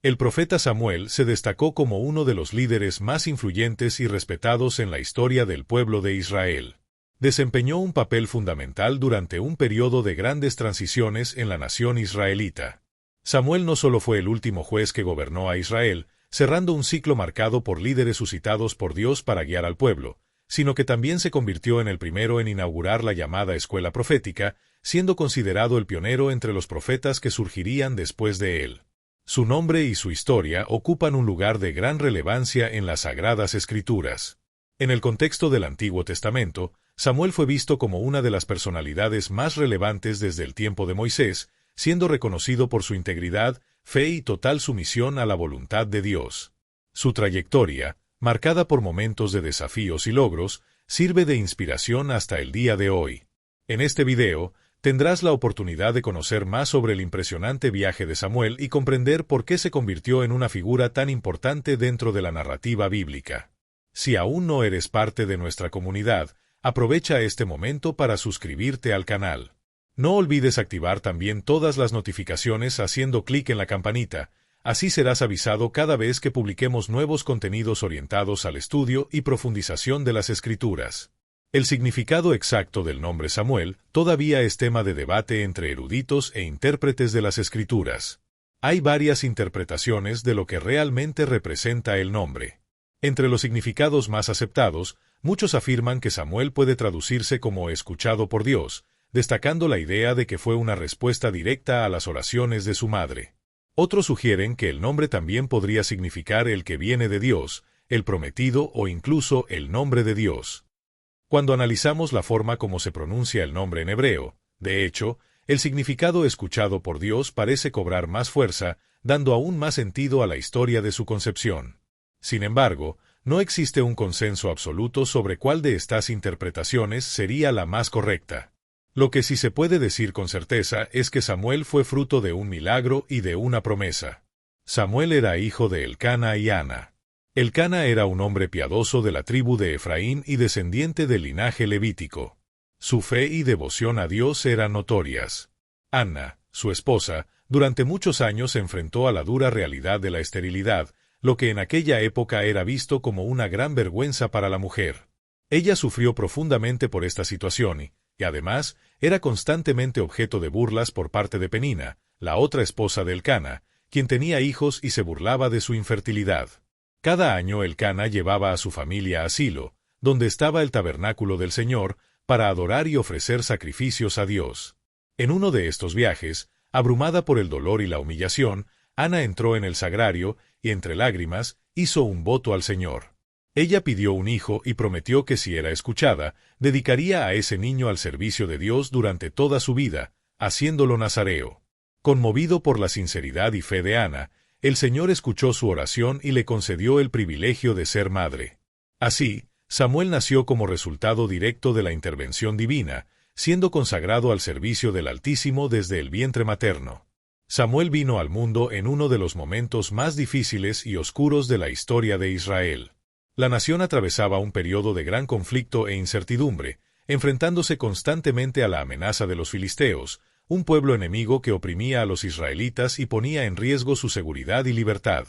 El profeta Samuel se destacó como uno de los líderes más influyentes y respetados en la historia del pueblo de Israel. Desempeñó un papel fundamental durante un periodo de grandes transiciones en la nación israelita. Samuel no solo fue el último juez que gobernó a Israel, cerrando un ciclo marcado por líderes suscitados por Dios para guiar al pueblo, sino que también se convirtió en el primero en inaugurar la llamada escuela profética, siendo considerado el pionero entre los profetas que surgirían después de él. Su nombre y su historia ocupan un lugar de gran relevancia en las Sagradas Escrituras. En el contexto del Antiguo Testamento, Samuel fue visto como una de las personalidades más relevantes desde el tiempo de Moisés, siendo reconocido por su integridad, fe y total sumisión a la voluntad de Dios. Su trayectoria, marcada por momentos de desafíos y logros, sirve de inspiración hasta el día de hoy. En este video, tendrás la oportunidad de conocer más sobre el impresionante viaje de Samuel y comprender por qué se convirtió en una figura tan importante dentro de la narrativa bíblica. Si aún no eres parte de nuestra comunidad, aprovecha este momento para suscribirte al canal. No olvides activar también todas las notificaciones haciendo clic en la campanita, así serás avisado cada vez que publiquemos nuevos contenidos orientados al estudio y profundización de las Escrituras. El significado exacto del nombre Samuel todavía es tema de debate entre eruditos e intérpretes de las Escrituras. Hay varias interpretaciones de lo que realmente representa el nombre. Entre los significados más aceptados, muchos afirman que Samuel puede traducirse como escuchado por Dios, destacando la idea de que fue una respuesta directa a las oraciones de su madre. Otros sugieren que el nombre también podría significar el que viene de Dios, el prometido o incluso el nombre de Dios. Cuando analizamos la forma como se pronuncia el nombre en hebreo, de hecho, el significado escuchado por Dios parece cobrar más fuerza, dando aún más sentido a la historia de su concepción. Sin embargo, no existe un consenso absoluto sobre cuál de estas interpretaciones sería la más correcta. Lo que sí se puede decir con certeza es que Samuel fue fruto de un milagro y de una promesa. Samuel era hijo de Elcana y Ana. Elcana era un hombre piadoso de la tribu de Efraín y descendiente del linaje levítico. Su fe y devoción a Dios eran notorias. Ana, su esposa, durante muchos años se enfrentó a la dura realidad de la esterilidad, lo que en aquella época era visto como una gran vergüenza para la mujer. Ella sufrió profundamente por esta situación y, además, era constantemente objeto de burlas por parte de Penina, la otra esposa de Elcana, quien tenía hijos y se burlaba de su infertilidad. Cada año Elcana llevaba a su familia a Silo, donde estaba el tabernáculo del Señor, para adorar y ofrecer sacrificios a Dios. En uno de estos viajes, abrumada por el dolor y la humillación, Ana entró en el sagrario y, entre lágrimas, hizo un voto al Señor. Ella pidió un hijo y prometió que si era escuchada, dedicaría a ese niño al servicio de Dios durante toda su vida, haciéndolo nazareo. Conmovido por la sinceridad y fe de Ana, el Señor escuchó su oración y le concedió el privilegio de ser madre. Así, Samuel nació como resultado directo de la intervención divina, siendo consagrado al servicio del Altísimo desde el vientre materno. Samuel vino al mundo en uno de los momentos más difíciles y oscuros de la historia de Israel. La nación atravesaba un periodo de gran conflicto e incertidumbre, enfrentándose constantemente a la amenaza de los filisteos, un pueblo enemigo que oprimía a los israelitas y ponía en riesgo su seguridad y libertad.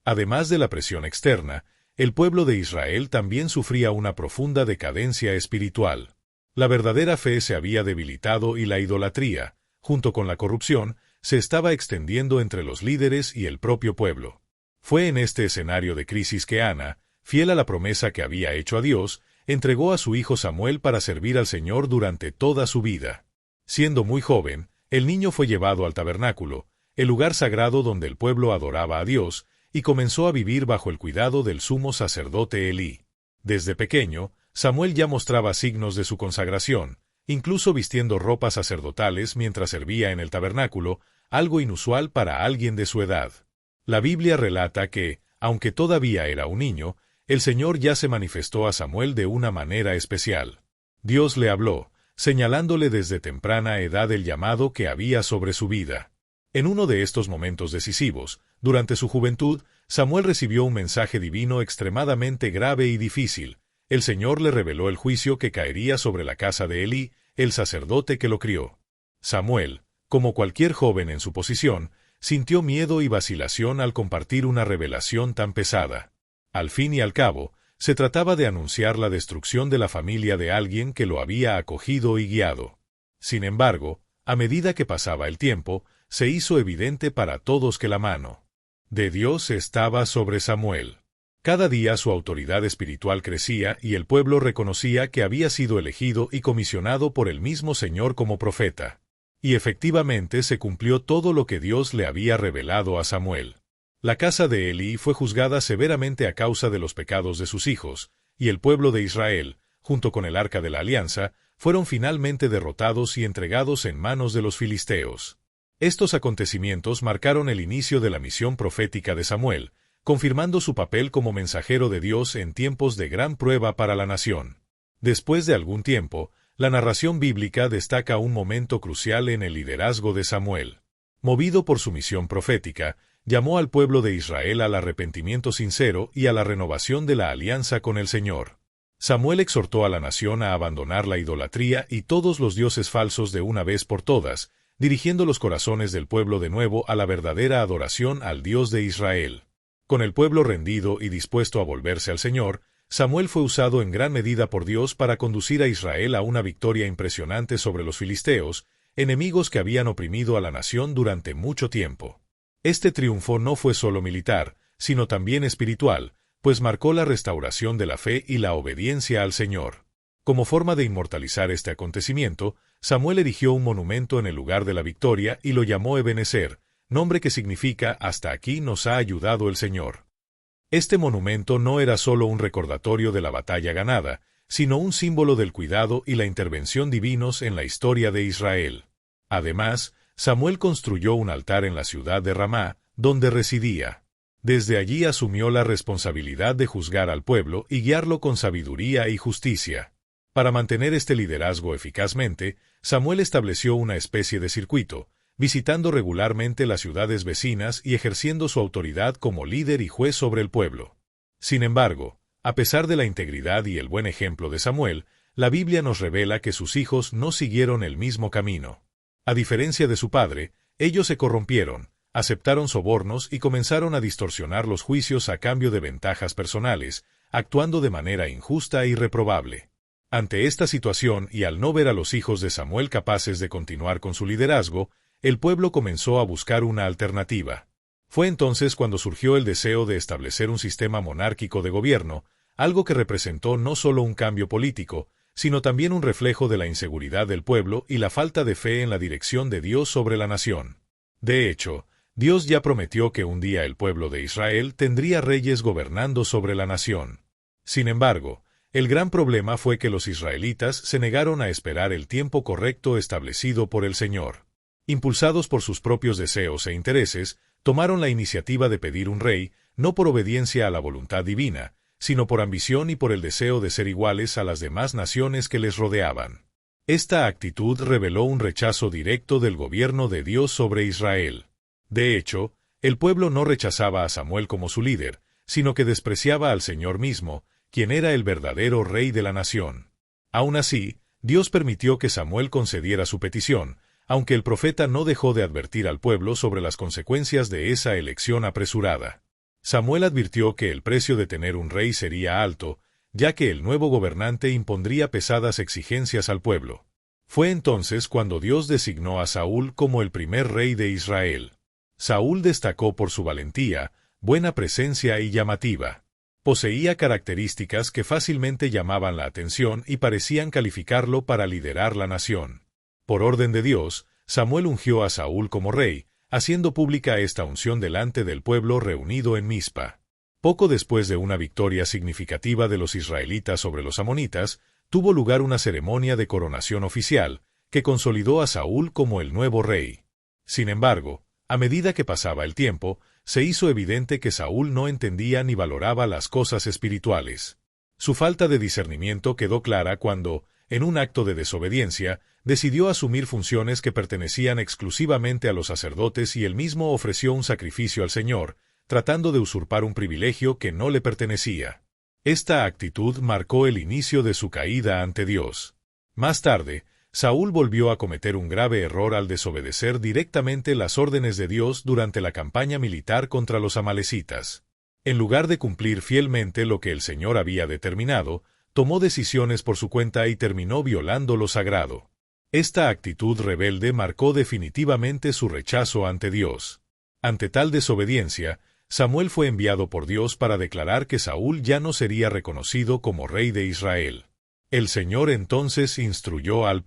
Además de la presión externa, el pueblo de Israel también sufría una profunda decadencia espiritual. La verdadera fe se había debilitado y la idolatría, junto con la corrupción, se estaba extendiendo entre los líderes y el propio pueblo. Fue en este escenario de crisis que Ana, fiel a la promesa que había hecho a Dios, entregó a su hijo Samuel para servir al Señor durante toda su vida. Siendo muy joven, el niño fue llevado al tabernáculo, el lugar sagrado donde el pueblo adoraba a Dios, y comenzó a vivir bajo el cuidado del sumo sacerdote Elí. Desde pequeño, Samuel ya mostraba signos de su consagración, incluso vistiendo ropas sacerdotales mientras servía en el tabernáculo, algo inusual para alguien de su edad. La Biblia relata que, aunque todavía era un niño, el Señor ya se manifestó a Samuel de una manera especial. Dios le habló, señalándole desde temprana edad el llamado que había sobre su vida. En uno de estos momentos decisivos, durante su juventud, Samuel recibió un mensaje divino extremadamente grave y difícil. El Señor le reveló el juicio que caería sobre la casa de Elí, el sacerdote que lo crió. Samuel, como cualquier joven en su posición, sintió miedo y vacilación al compartir una revelación tan pesada. Al fin y al cabo, se trataba de anunciar la destrucción de la familia de alguien que lo había acogido y guiado. Sin embargo, a medida que pasaba el tiempo, se hizo evidente para todos que la mano de Dios estaba sobre Samuel. Cada día su autoridad espiritual crecía y el pueblo reconocía que había sido elegido y comisionado por el mismo Señor como profeta. Y efectivamente se cumplió todo lo que Dios le había revelado a Samuel. La casa de Elí fue juzgada severamente a causa de los pecados de sus hijos, y el pueblo de Israel, junto con el Arca de la Alianza, fueron finalmente derrotados y entregados en manos de los filisteos. Estos acontecimientos marcaron el inicio de la misión profética de Samuel, confirmando su papel como mensajero de Dios en tiempos de gran prueba para la nación. Después de algún tiempo, la narración bíblica destaca un momento crucial en el liderazgo de Samuel. Movido por su misión profética, llamó al pueblo de Israel al arrepentimiento sincero y a la renovación de la alianza con el Señor. Samuel exhortó a la nación a abandonar la idolatría y todos los dioses falsos de una vez por todas, dirigiendo los corazones del pueblo de nuevo a la verdadera adoración al Dios de Israel. Con el pueblo rendido y dispuesto a volverse al Señor, Samuel fue usado en gran medida por Dios para conducir a Israel a una victoria impresionante sobre los filisteos, enemigos que habían oprimido a la nación durante mucho tiempo. Este triunfo no fue solo militar, sino también espiritual, pues marcó la restauración de la fe y la obediencia al Señor. Como forma de inmortalizar este acontecimiento, Samuel erigió un monumento en el lugar de la victoria y lo llamó Ebenezer, nombre que significa «Hasta aquí nos ha ayudado el Señor». Este monumento no era solo un recordatorio de la batalla ganada, sino un símbolo del cuidado y la intervención divinos en la historia de Israel. Además, Samuel construyó un altar en la ciudad de Ramá, donde residía. Desde allí asumió la responsabilidad de juzgar al pueblo y guiarlo con sabiduría y justicia. Para mantener este liderazgo eficazmente, Samuel estableció una especie de circuito, visitando regularmente las ciudades vecinas y ejerciendo su autoridad como líder y juez sobre el pueblo. Sin embargo, a pesar de la integridad y el buen ejemplo de Samuel, la Biblia nos revela que sus hijos no siguieron el mismo camino. A diferencia de su padre, ellos se corrompieron, aceptaron sobornos y comenzaron a distorsionar los juicios a cambio de ventajas personales, actuando de manera injusta y reprobable. Ante esta situación y al no ver a los hijos de Samuel capaces de continuar con su liderazgo, el pueblo comenzó a buscar una alternativa. Fue entonces cuando surgió el deseo de establecer un sistema monárquico de gobierno, algo que representó no solo un cambio político, sino también un reflejo de la inseguridad del pueblo y la falta de fe en la dirección de Dios sobre la nación. De hecho, Dios ya prometió que un día el pueblo de Israel tendría reyes gobernando sobre la nación. Sin embargo, el gran problema fue que los israelitas se negaron a esperar el tiempo correcto establecido por el Señor. Impulsados por sus propios deseos e intereses, tomaron la iniciativa de pedir un rey, no por obediencia a la voluntad divina, sino por ambición y por el deseo de ser iguales a las demás naciones que les rodeaban. Esta actitud reveló un rechazo directo del gobierno de Dios sobre Israel. De hecho, el pueblo no rechazaba a Samuel como su líder, sino que despreciaba al Señor mismo, quien era el verdadero rey de la nación. Aún así, Dios permitió que Samuel concediera su petición, aunque el profeta no dejó de advertir al pueblo sobre las consecuencias de esa elección apresurada. Samuel advirtió que el precio de tener un rey sería alto, ya que el nuevo gobernante impondría pesadas exigencias al pueblo. Fue entonces cuando Dios designó a Saúl como el primer rey de Israel. Saúl destacó por su valentía, buena presencia y llamativa. Poseía características que fácilmente llamaban la atención y parecían calificarlo para liderar la nación. Por orden de Dios, Samuel ungió a Saúl como rey, haciendo pública esta unción delante del pueblo reunido en Mizpa. Poco después de una victoria significativa de los israelitas sobre los amonitas, tuvo lugar una ceremonia de coronación oficial, que consolidó a Saúl como el nuevo rey. Sin embargo, a medida que pasaba el tiempo, se hizo evidente que Saúl no entendía ni valoraba las cosas espirituales. Su falta de discernimiento quedó clara cuando, en un acto de desobediencia, decidió asumir funciones que pertenecían exclusivamente a los sacerdotes y él mismo ofreció un sacrificio al Señor, tratando de usurpar un privilegio que no le pertenecía. Esta actitud marcó el inicio de su caída ante Dios. Más tarde, Saúl volvió a cometer un grave error al desobedecer directamente las órdenes de Dios durante la campaña militar contra los amalecitas. En lugar de cumplir fielmente lo que el Señor había determinado, tomó decisiones por su cuenta y terminó violando lo sagrado. Esta actitud rebelde marcó definitivamente su rechazo ante Dios. Ante tal desobediencia, Samuel fue enviado por Dios para declarar que Saúl ya no sería reconocido como rey de Israel. El Señor entonces instruyó al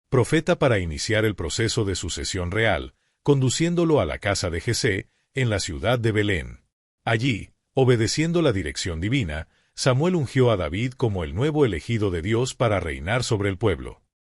profeta para iniciar el proceso de sucesión real, conduciéndolo a la casa de Jesé, en la ciudad de Belén. Allí, obedeciendo la dirección divina, Samuel ungió a David como el nuevo elegido de Dios para reinar sobre el pueblo.